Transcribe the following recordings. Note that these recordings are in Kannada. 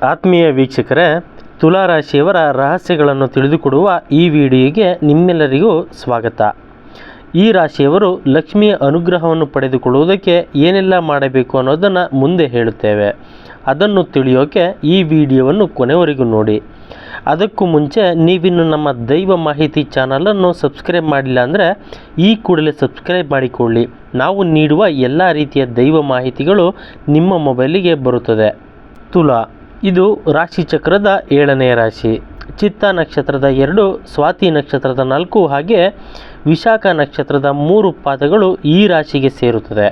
ಆತ್ಮೀಯ ವೀಕ್ಷಕರೇ, ತುಲಾ ರಾಶಿಯವರ ರಹಸ್ಯಗಳನ್ನು ತಿಳಿದುಕೊಡುವ ಈ ವಿಡಿಯೋಗೆ ನಿಮ್ಮೆಲ್ಲರಿಗೂ ಸ್ವಾಗತ. ಈ ರಾಶಿಯವರು ಲಕ್ಷ್ಮಿಯ ಅನುಗ್ರಹವನ್ನು ಪಡೆದುಕೊಳ್ಳುವುದಕ್ಕೆ ಏನೆಲ್ಲ ಮಾಡಬೇಕು ಅನ್ನೋದನ್ನು ಮುಂದೆ ಹೇಳುತ್ತೇವೆ. ಅದನ್ನು ತಿಳಿಯೋಕೆ ಈ ವಿಡಿಯೋವನ್ನು ಕೊನೆವರೆಗೂ ನೋಡಿ. ಅದಕ್ಕೂ ಮುಂಚೆ ನೀವಿನ್ನು ನಮ್ಮ ದೈವ ಮಾಹಿತಿ ಚಾನಲನ್ನು ಸಬ್ಸ್ಕ್ರೈಬ್ ಮಾಡಿಲ್ಲ ಅಂದರೆ ಈ ಕೂಡಲೇ ಸಬ್ಸ್ಕ್ರೈಬ್ ಮಾಡಿಕೊಳ್ಳಿ. ನಾವು ನೀಡುವ ಎಲ್ಲ ರೀತಿಯ ದೈವ ಮಾಹಿತಿಗಳು ನಿಮ್ಮ ಮೊಬೈಲಿಗೆ ಬರುತ್ತದೆ. ತುಲಾ ಇದು ರಾಶಿ ಚಕ್ರದ 7ನೇ ರಾಶಿ. ಚಿತ್ತ ನಕ್ಷತ್ರದ 2, ಸ್ವಾತಿ ನಕ್ಷತ್ರದ 4 ಹಾಗೆ ವಿಶಾಖ ನಕ್ಷತ್ರದ 3 ಪಾದಗಳು ಈ ರಾಶಿಗೆ ಸೇರುತ್ತದೆ.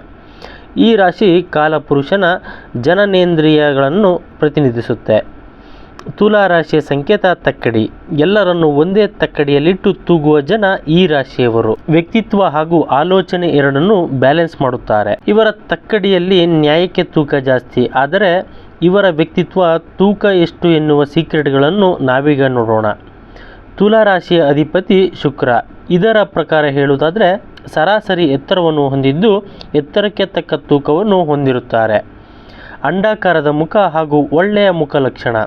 ಈ ರಾಶಿ ಕಾಲಪುರುಷನ ಜನನೇಂದ್ರಿಯಗಳನ್ನು ಪ್ರತಿನಿಧಿಸುತ್ತೆ. ತುಲಾ ರಾಶಿಯ ಸಂಕೇತ ತಕ್ಕಡಿ. ಎಲ್ಲರನ್ನು ಒಂದೇ ತಕ್ಕಡಿಯಲ್ಲಿಟ್ಟು ತೂಗುವ ಜನ ಈ ರಾಶಿಯವರು. ವ್ಯಕ್ತಿತ್ವ ಹಾಗೂ ಆಲೋಚನೆ ಎರಡನ್ನೂ ಬ್ಯಾಲೆನ್ಸ್ ಮಾಡುತ್ತಾರೆ. ಇವರ ತಕ್ಕಡಿಯಲ್ಲಿ ನ್ಯಾಯಕ್ಕೆ ತೂಕ ಜಾಸ್ತಿ, ಆದರೆ ಇವರ ವ್ಯಕ್ತಿತ್ವ ತೂಕ ಎಷ್ಟು ಎನ್ನುವ ಸೀಕ್ರೆಟ್ಗಳನ್ನು ನಾವೀಗ ನೋಡೋಣ. ತುಲಾ ರಾಶಿಯ ಅಧಿಪತಿ ಶುಕ್ರ. ಇದರ ಪ್ರಕಾರ ಹೇಳುವುದಾದರೆ ಸರಾಸರಿ ಎತ್ತರವನ್ನು ಹೊಂದಿದ್ದು ಎತ್ತರಕ್ಕೆ ತಕ್ಕ ತೂಕವನ್ನು ಹೊಂದಿರುತ್ತಾರೆ. ಅಂಡಾಕಾರದ ಮುಖ ಹಾಗೂ ಒಳ್ಳೆಯ ಮುಖ ಲಕ್ಷಣ.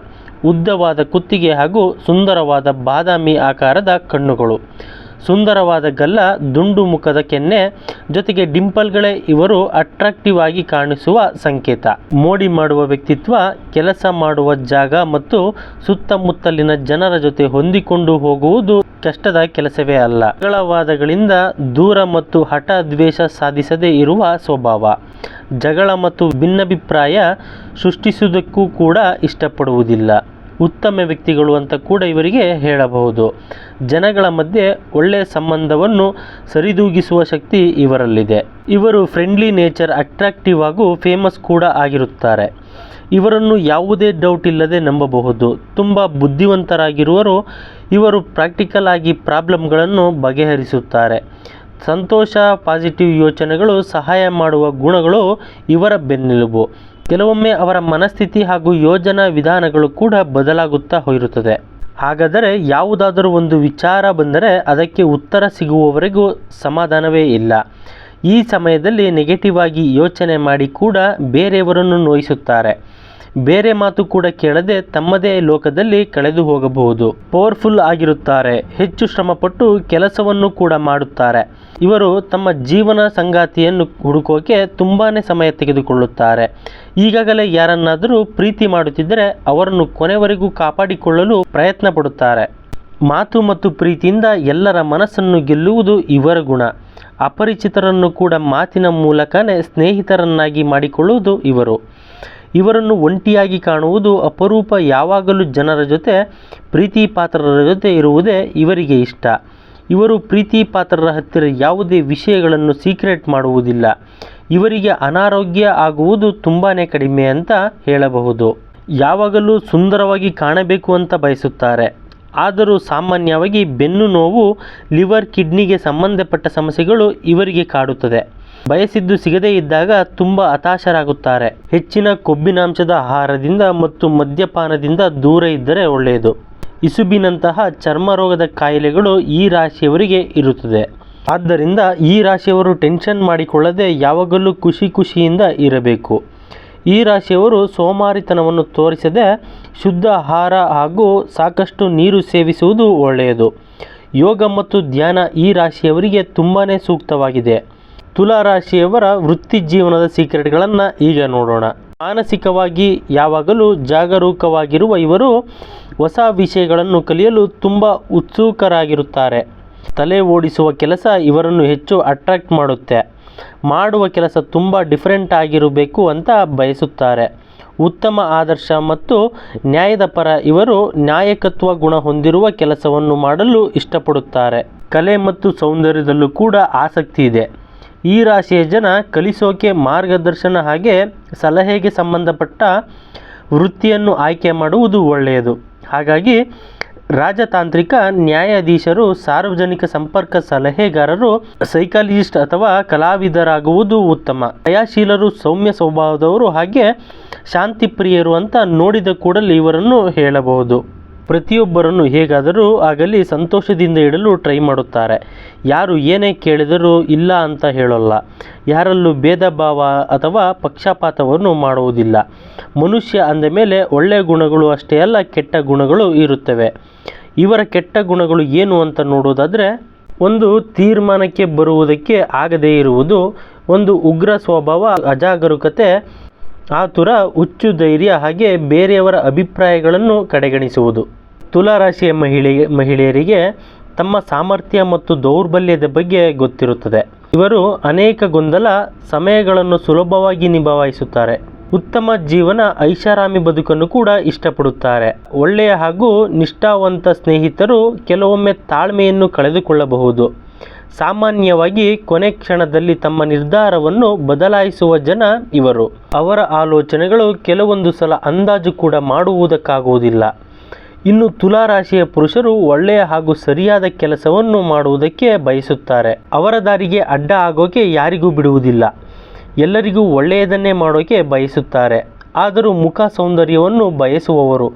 ಉದ್ದವಾದ ಕುತ್ತಿಗೆ ಹಾಗೂ ಸುಂದರವಾದ ಬಾದಾಮಿ ಆಕಾರದ ಕಣ್ಣುಗಳು. ಸುಂದರವಾದ ಗಲ್ಲ, ದುಂಡು ಮುಖದ ಕೆನ್ನೆ ಜೊತೆಗೆ ಡಿಂಪಲ್ಗಳೇ ಇವರು ಅಟ್ರಾಕ್ಟಿವ್ ಆಗಿ ಕಾಣಿಸುವ ಸಂಕೇತ. ಮೋಡಿ ಮಾಡುವ ವ್ಯಕ್ತಿತ್ವ, ಕೆಲಸ ಮಾಡುವ ಜಾಗ ಮತ್ತು ಸುತ್ತಮುತ್ತಲಿನ ಜನರ ಜೊತೆ ಹೊಂದಿಕೊಂಡು ಹೋಗುವುದು ಕಷ್ಟದ ಕೆಲಸವೇ ಅಲ್ಲ. ಜಗಳವಾದಗಳಿಂದ ದೂರ ಮತ್ತು ಹಠ ದ್ವೇಷ ಸಾಧಿಸದೇ ಇರುವ ಸ್ವಭಾವ. ಜಗಳ ಮತ್ತು ಭಿನ್ನಾಭಿಪ್ರಾಯ ಸೃಷ್ಟಿಸುವುದಕ್ಕೂ ಕೂಡ ಇಷ್ಟಪಡುವುದಿಲ್ಲ. ಉತ್ತಮ ವ್ಯಕ್ತಿಗಳು ಅಂತ ಕೂಡ ಇವರಿಗೆ ಹೇಳಬಹುದು. ಜನಗಳ ಮಧ್ಯೆ ಒಳ್ಳೆಯ ಸಂಬಂಧವನ್ನು ಸರಿದೂಗಿಸುವ ಶಕ್ತಿ ಇವರಲ್ಲಿದೆ. ಇವರು ಫ್ರೆಂಡ್ಲಿ ನೇಚರ್, ಅಟ್ರಾಕ್ಟಿವ್ ಹಾಗೂ ಫೇಮಸ್ ಕೂಡ ಆಗಿರುತ್ತಾರೆ. ಇವರನ್ನು ಯಾವುದೇ ಡೌಟ್ ಇಲ್ಲದೆ ನಂಬಬಹುದು. ತುಂಬ ಬುದ್ಧಿವಂತರಾಗಿರುವರು. ಇವರು ಪ್ರಾಕ್ಟಿಕಲ್ ಆಗಿ ಪ್ರಾಬ್ಲಮ್ಗಳನ್ನು ಬಗೆಹರಿಸುತ್ತಾರೆ. ಸಂತೋಷ, ಪಾಸಿಟಿವ್ ಯೋಚನೆಗಳು, ಸಹಾಯ ಮಾಡುವ ಗುಣಗಳು ಇವರ ಬೆನ್ನೆಲುಬು. ಕೆಲವೊಮ್ಮೆ ಅವರ ಮನಸ್ಥಿತಿ ಹಾಗೂ ಯೋಜನಾ ವಿಧಾನಗಳು ಕೂಡ ಬದಲಾಗುತ್ತಾ ಹೋಗಿರುತ್ತದೆ. ಹಾಗಾದರೆ ಯಾವುದಾದರೂ ಒಂದು ವಿಚಾರ ಬಂದರೆ ಅದಕ್ಕೆ ಉತ್ತರ ಸಿಗುವವರೆಗೂ ಸಮಾಧಾನವೇ ಇಲ್ಲ. ಈ ಸಮಯದಲ್ಲಿ ನೆಗೆಟಿವ್ ಆಗಿ ಯೋಚನೆ ಮಾಡಿ ಕೂಡ ಬೇರೆಯವರನ್ನು ನೋಯಿಸುತ್ತಾರೆ. ಬೇರೆ ಮಾತು ಕೂಡ ಕೇಳದೆ ತಮ್ಮದೇ ಲೋಕದಲ್ಲಿ ಕಳೆದು ಹೋಗಬಹುದು. ಪವರ್ಫುಲ್ ಆಗಿರುತ್ತಾರೆ. ಹೆಚ್ಚು ಶ್ರಮಪಟ್ಟು ಕೆಲಸವನ್ನು ಕೂಡ ಮಾಡುತ್ತಾರೆ. ಇವರು ತಮ್ಮ ಜೀವನ ಸಂಗಾತಿಯನ್ನು ಹುಡುಕೋಕೆ ತುಂಬಾ ಸಮಯ ತೆಗೆದುಕೊಳ್ಳುತ್ತಾರೆ. ಈಗಾಗಲೇ ಯಾರನ್ನಾದರೂ ಪ್ರೀತಿ ಮಾಡುತ್ತಿದ್ದರೆ ಅವರನ್ನು ಕೊನೆವರೆಗೂ ಕಾಪಾಡಿಕೊಳ್ಳಲು ಪ್ರಯತ್ನ ಪಡುತ್ತಾರೆ. ಮಾತು ಮತ್ತು ಪ್ರೀತಿಯಿಂದ ಎಲ್ಲರ ಮನಸ್ಸನ್ನು ಗೆಲ್ಲುವುದು ಇವರ ಗುಣ. ಅಪರಿಚಿತರನ್ನು ಕೂಡ ಮಾತಿನ ಮೂಲಕನೇ ಸ್ನೇಹಿತರನ್ನಾಗಿ ಮಾಡಿಕೊಳ್ಳುವುದು ಇವರು. ಇವರನ್ನು ಒಂಟಿಯಾಗಿ ಕಾಣುವುದು ಅಪರೂಪ. ಯಾವಾಗಲೂ ಜನರ ಜೊತೆ, ಪ್ರೀತಿ ಪಾತ್ರರ ಜೊತೆ ಇರುವುದೇ ಇವರಿಗೆ ಇಷ್ಟ. ಇವರು ಪ್ರೀತಿ ಪಾತ್ರರ ಹತ್ತಿರ ಯಾವುದೇ ವಿಷಯಗಳನ್ನು ಸೀಕ್ರೆಟ್ ಮಾಡುವುದಿಲ್ಲ. ಇವರಿಗೆ ಅನಾರೋಗ್ಯ ಆಗುವುದು ತುಂಬಾ ಕಡಿಮೆ ಅಂತ ಹೇಳಬಹುದು. ಯಾವಾಗಲೂ ಸುಂದರವಾಗಿ ಕಾಣಬೇಕು ಅಂತ ಬಯಸುತ್ತಾರೆ. ಆದರೂ ಸಾಮಾನ್ಯವಾಗಿ ಬೆನ್ನು ನೋವು, ಲಿವರ್, ಕಿಡ್ನಿಗೆ ಸಂಬಂಧಪಟ್ಟ ಸಮಸ್ಯೆಗಳು ಇವರಿಗೆ ಕಾಡುತ್ತದೆ. ಬಯಸಿದ್ದು ಸಿಗದೇ ಇದ್ದಾಗ ತುಂಬ ಹತಾಶರಾಗುತ್ತಾರೆ. ಹೆಚ್ಚಿನ ಕೊಬ್ಬಿನಾಂಶದ ಆಹಾರದಿಂದ ಮತ್ತು ಮದ್ಯಪಾನದಿಂದ ದೂರ ಇದ್ದರೆ ಒಳ್ಳೆಯದು. ಇಸುಬಿನಂತಹ ಚರ್ಮ ರೋಗದ ಕಾಯಿಲೆಗಳು ಈ ರಾಶಿಯವರಿಗೆ ಇರುತ್ತದೆ. ಆದ್ದರಿಂದ ಈ ರಾಶಿಯವರು ಟೆನ್ಷನ್ ಮಾಡಿಕೊಳ್ಳದೆ ಯಾವಾಗಲೂ ಖುಷಿಯಿಂದ ಇರಬೇಕು. ಈ ರಾಶಿಯವರು ಸೋಮಾರಿತನವನ್ನು ತೋರಿಸದೆ ಶುದ್ಧ ಆಹಾರ ಹಾಗೂ ಸಾಕಷ್ಟು ನೀರು ಸೇವಿಸುವುದು ಒಳ್ಳೆಯದು. ಯೋಗ ಮತ್ತು ಧ್ಯಾನ ಈ ರಾಶಿಯವರಿಗೆ ತುಂಬಾ ಸೂಕ್ತವಾಗಿದೆ. ತುಲಾ ರಾಶಿಯವರ ವೃತ್ತಿ ಜೀವನದ ಸೀಕ್ರೆಟ್ಗಳನ್ನು ಈಗ ನೋಡೋಣ. ಮಾನಸಿಕವಾಗಿ ಯಾವಾಗಲೂ ಜಾಗರೂಕವಾಗಿರುವ ಇವರು ಹೊಸ ವಿಷಯಗಳನ್ನು ಕಲಿಯಲು ತುಂಬ ಉತ್ಸುಕರಾಗಿರುತ್ತಾರೆ. ತಲೆ ಓಡಿಸುವ ಕೆಲಸ ಇವರನ್ನು ಹೆಚ್ಚು ಅಟ್ರಾಕ್ಟ್ ಮಾಡುತ್ತೆ. ಮಾಡುವ ಕೆಲಸ ತುಂಬ ಡಿಫರೆಂಟ್ ಆಗಿರಬೇಕು ಅಂತ ಬಯಸುತ್ತಾರೆ. ಉತ್ತಮ ಆದರ್ಶ ಮತ್ತು ನ್ಯಾಯದ ಪರ ಇವರು. ನಾಯಕತ್ವ ಗುಣ ಹೊಂದಿರುವ ಕೆಲಸವನ್ನು ಮಾಡಲು ಇಷ್ಟಪಡುತ್ತಾರೆ. ಕಲೆ ಮತ್ತು ಸೌಂದರ್ಯದಲ್ಲೂ ಕೂಡ ಆಸಕ್ತಿ ಇದೆ. ಈ ರಾಶಿಯ ಜನ ಕಲಿಸೋಕೆ, ಮಾರ್ಗದರ್ಶನ ಹಾಗೆ ಸಲಹೆಗೆ ಸಂಬಂಧಪಟ್ಟ ವೃತ್ತಿಯನ್ನು ಆಯ್ಕೆ ಮಾಡುವುದು ಒಳ್ಳೆಯದು. ಹಾಗಾಗಿ ರಾಜತಾಂತ್ರಿಕ, ನ್ಯಾಯಾಧೀಶರು, ಸಾರ್ವಜನಿಕ ಸಂಪರ್ಕ ಸಲಹೆಗಾರರು, ಸೈಕಾಲಜಿಸ್ಟ್ ಅಥವಾ ಕಲಾವಿದರಾಗುವುದು ಉತ್ತಮ. ದಯಾಶೀಲರು, ಸೌಮ್ಯ ಸ್ವಭಾವದವರು ಹಾಗೆ ಶಾಂತಿಪ್ರಿಯರು ಅಂತ ನೋಡಿದ ಕೂಡಲೇ ಇವರನ್ನು ಹೇಳಬಹುದು. ಪ್ರತಿಯೊಬ್ಬರನ್ನು ಹೇಗಾದರೂ ಆಗಲಿ ಸಂತೋಷದಿಂದ ಇಡಲು ಟ್ರೈ ಮಾಡುತ್ತಾರೆ. ಯಾರು ಏನೇ ಕೇಳಿದರೂ ಇಲ್ಲ ಅಂತ ಹೇಳೋಲ್ಲ. ಯಾರಲ್ಲೂ ಭೇದ ಭಾವ ಅಥವಾ ಪಕ್ಷಪಾತವನ್ನು ಮಾಡುವುದಿಲ್ಲ. ಮನುಷ್ಯ ಅಂದ ಮೇಲೆ ಒಳ್ಳೆಯ ಗುಣಗಳು ಅಷ್ಟೇ ಅಲ್ಲ, ಕೆಟ್ಟ ಗುಣಗಳು ಇರುತ್ತವೆ. ಇವರ ಕೆಟ್ಟ ಗುಣಗಳು ಏನು ಅಂತ ನೋಡೋದಾದರೆ, ಒಂದು ತೀರ್ಮಾನಕ್ಕೆ ಬರುವುದಕ್ಕೆ ಆಗದೇ ಇರುವುದು, ಒಂದು ಉಗ್ರ ಸ್ವಭಾವ, ಅಜಾಗರೂಕತೆ, ಆತುರ, ಹುಚ್ಚು ಧೈರ್ಯ, ಹಾಗೆ ಬೇರೆಯವರ ಅಭಿಪ್ರಾಯಗಳನ್ನು ಕಡೆಗಣಿಸುವುದು. ತುಲಾರಾಶಿಯ ಮಹಿಳೆಯರಿಗೆ ತಮ್ಮ ಸಾಮರ್ಥ್ಯ ಮತ್ತು ದೌರ್ಬಲ್ಯದ ಬಗ್ಗೆ ಗೊತ್ತಿರುತ್ತದೆ. ಇವರು ಅನೇಕ ಗೊಂದಲ ಸಮಯಗಳನ್ನು ಸುಲಭವಾಗಿ ನಿಭಾಯಿಸುತ್ತಾರೆ. ಉತ್ತಮ ಜೀವನ, ಐಷಾರಾಮಿ ಬದುಕನ್ನು ಕೂಡ ಇಷ್ಟಪಡುತ್ತಾರೆ. ಒಳ್ಳೆಯ ಹಾಗೂ ನಿಷ್ಠಾವಂತ ಸ್ನೇಹಿತರು ಕೆಲವೊಮ್ಮೆ ತಾಳ್ಮೆಯನ್ನು ಕಳೆದುಕೊಳ್ಳಬಹುದು. ಸಾಮಾನ್ಯವಾಗಿ ಕೊನೆ ಕ್ಷಣದಲ್ಲಿ ತಮ್ಮ ನಿರ್ಧಾರವನ್ನು ಬದಲಾಯಿಸುವ ಜನ ಇವರು. ಅವರ ಆಲೋಚನೆಗಳು ಕೆಲವೊಂದು ಸಲ ಅಂದಾಜು ಕೂಡ ಮಾಡುವುದಕ್ಕಾಗುವುದಿಲ್ಲ. ಇನ್ನು ತುಲಾರಾಶಿಯ ಪುರುಷರು ಒಳ್ಳೆಯ ಹಾಗೂ ಸರಿಯಾದ ಕೆಲಸವನ್ನು ಮಾಡುವುದಕ್ಕೆ ಬಯಸುತ್ತಾರೆ. ಅವರ ದಾರಿಗೆ ಅಡ್ಡ ಆಗೋಕೆ ಯಾರಿಗೂ ಬಿಡುವುದಿಲ್ಲ. ಎಲ್ಲರಿಗೂ ಒಳ್ಳೆಯದನ್ನೇ ಮಾಡೋಕೆ ಬಯಸುತ್ತಾರೆ. ಆದರೂ ಮುಖ ಸೌಂದರ್ಯವನ್ನು ಬಯಸುವವರು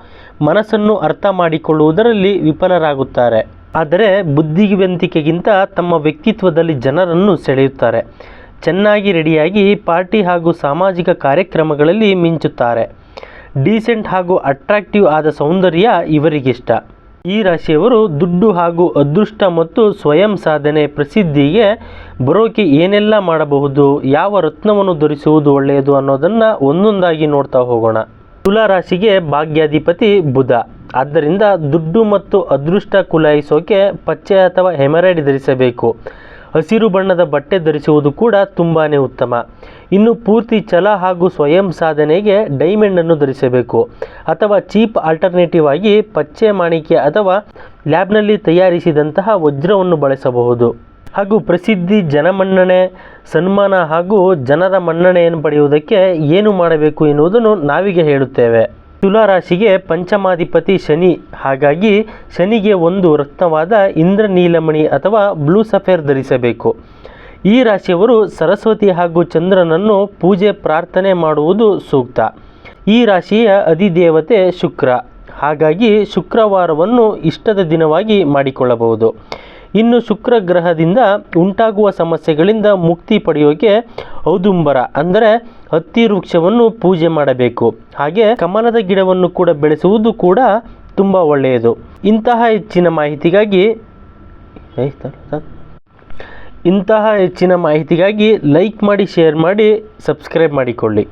ಮನಸ್ಸನ್ನು ಅರ್ಥ ಮಾಡಿಕೊಳ್ಳುವುದರಲ್ಲಿ ವಿಫಲರಾಗುತ್ತಾರೆ. ಆದರೆ ಬುದ್ಧಿವಂತಿಕೆಗಿಂತ ತಮ್ಮ ವ್ಯಕ್ತಿತ್ವದಲ್ಲಿ ಜನರನ್ನು ಸೆಳೆಯುತ್ತಾರೆ. ಚೆನ್ನಾಗಿ ರೆಡಿಯಾಗಿ ಪಾರ್ಟಿ ಹಾಗೂ ಸಾಮಾಜಿಕ ಕಾರ್ಯಕ್ರಮಗಳಲ್ಲಿ ಮಿಂಚುತ್ತಾರೆ. ಡೀಸೆಂಟ್ ಹಾಗೂ ಅಟ್ರಾಕ್ಟಿವ್ ಆದ ಸೌಂದರ್ಯ ಇವರಿಗಿಷ್ಟ. ಈ ರಾಶಿಯವರು ದುಡ್ಡು ಹಾಗೂ ಅದೃಷ್ಟ ಮತ್ತು ಸ್ವಯಂ ಸಾಧನೆ, ಪ್ರಸಿದ್ಧಿಗೆ ಬರೋಕೆ ಏನೆಲ್ಲ ಮಾಡಬಹುದು, ಯಾವ ರತ್ನವನ್ನು ಧರಿಸುವುದು ಒಳ್ಳೆಯದು ಅನ್ನೋದನ್ನು ಒಂದೊಂದಾಗಿ ನೋಡ್ತಾ ಹೋಗೋಣ. ತುಲಾರಾಶಿಗೆ ಭಾಗ್ಯಾಧಿಪತಿ ಬುಧ. ಆದ್ದರಿಂದ ದುಡ್ಡು ಮತ್ತು ಅದೃಷ್ಟ ಕುಲಾಯಿಸೋಕೆ ಪಚ್ಚೆ ಅಥವಾ ಹೆಮರೈಡ್ ಧರಿಸಬೇಕು. ಹಸಿರು ಬಣ್ಣದ ಬಟ್ಟೆ ಧರಿಸುವುದು ಕೂಡ ತುಂಬಾ ಉತ್ತಮ. ಇನ್ನು ಪೂರ್ತಿ ಛಲ ಹಾಗೂ ಸ್ವಯಂ ಸಾಧನೆಗೆ ಡೈಮಂಡನ್ನು ಧರಿಸಬೇಕು. ಅಥವಾ ಚೀಪ್ ಆಲ್ಟರ್ನೇಟಿವ್ ಆಗಿ ಪಚ್ಚೆ ಮಾಣಿಕ್ಯ ಅಥವಾ ಲ್ಯಾಬ್ನಲ್ಲಿ ತಯಾರಿಸಿದಂತಹ ವಜ್ರವನ್ನು ಬಳಸಬಹುದು. ಹಾಗೂ ಪ್ರಸಿದ್ಧಿ, ಜನಮನ್ನಣೆ, ಸನ್ಮಾನ ಹಾಗೂ ಜನರ ಮನ್ನಣೆಯನ್ನು ಪಡೆಯುವುದಕ್ಕೆ ಏನು ಮಾಡಬೇಕು ಎನ್ನುವುದನ್ನು ನಾವೀಗ ಹೇಳುತ್ತೇವೆ. ತುಲಾರಾಶಿಗೆ ಪಂಚಮಾಧಿಪತಿ ಶನಿ. ಹಾಗಾಗಿ ಶನಿಗೆ ಒಂದು ರತ್ನವಾದ ಇಂದ್ರನೀಲಮಣಿ ಅಥವಾ ಬ್ಲೂ ಸಫೇರ್ ಧರಿಸಬೇಕು. ಈ ರಾಶಿಯವರು ಸರಸ್ವತಿ ಹಾಗೂ ಚಂದ್ರನನ್ನು ಪೂಜೆ ಪ್ರಾರ್ಥನೆ ಮಾಡುವುದು ಸೂಕ್ತ. ಈ ರಾಶಿಯ ಅಧಿದೇವತೆ ಶುಕ್ರ. ಹಾಗಾಗಿ ಶುಕ್ರವಾರವನ್ನು ಇಷ್ಟದ ದಿನವಾಗಿ ಮಾಡಿಕೊಳ್ಳಬಹುದು. ಇನ್ನು ಶುಕ್ರ ಗ್ರಹದಿಂದ ಉಂಟಾಗುವ ಸಮಸ್ಯೆಗಳಿಂದ ಮುಕ್ತಿ ಪಡೆಯೋಕೆ ಔದುಂಬರ ಅಂದರೆ ಹತ್ತಿ ವೃಕ್ಷವನ್ನು ಪೂಜೆ ಮಾಡಬೇಕು. ಹಾಗೆ ಕಮಲದ ಗಿಡವನ್ನು ಕೂಡ ಬೆಳೆಸುವುದು ಕೂಡ ತುಂಬ ಒಳ್ಳೆಯದು. ಇಂತಹ ಹೆಚ್ಚಿನ ಮಾಹಿತಿಗಾಗಿ ಲೈಕ್ ಮಾಡಿ, ಶೇರ್ ಮಾಡಿ, ಸಬ್ಸ್ಕ್ರೈಬ್ ಮಾಡಿಕೊಳ್ಳಿ.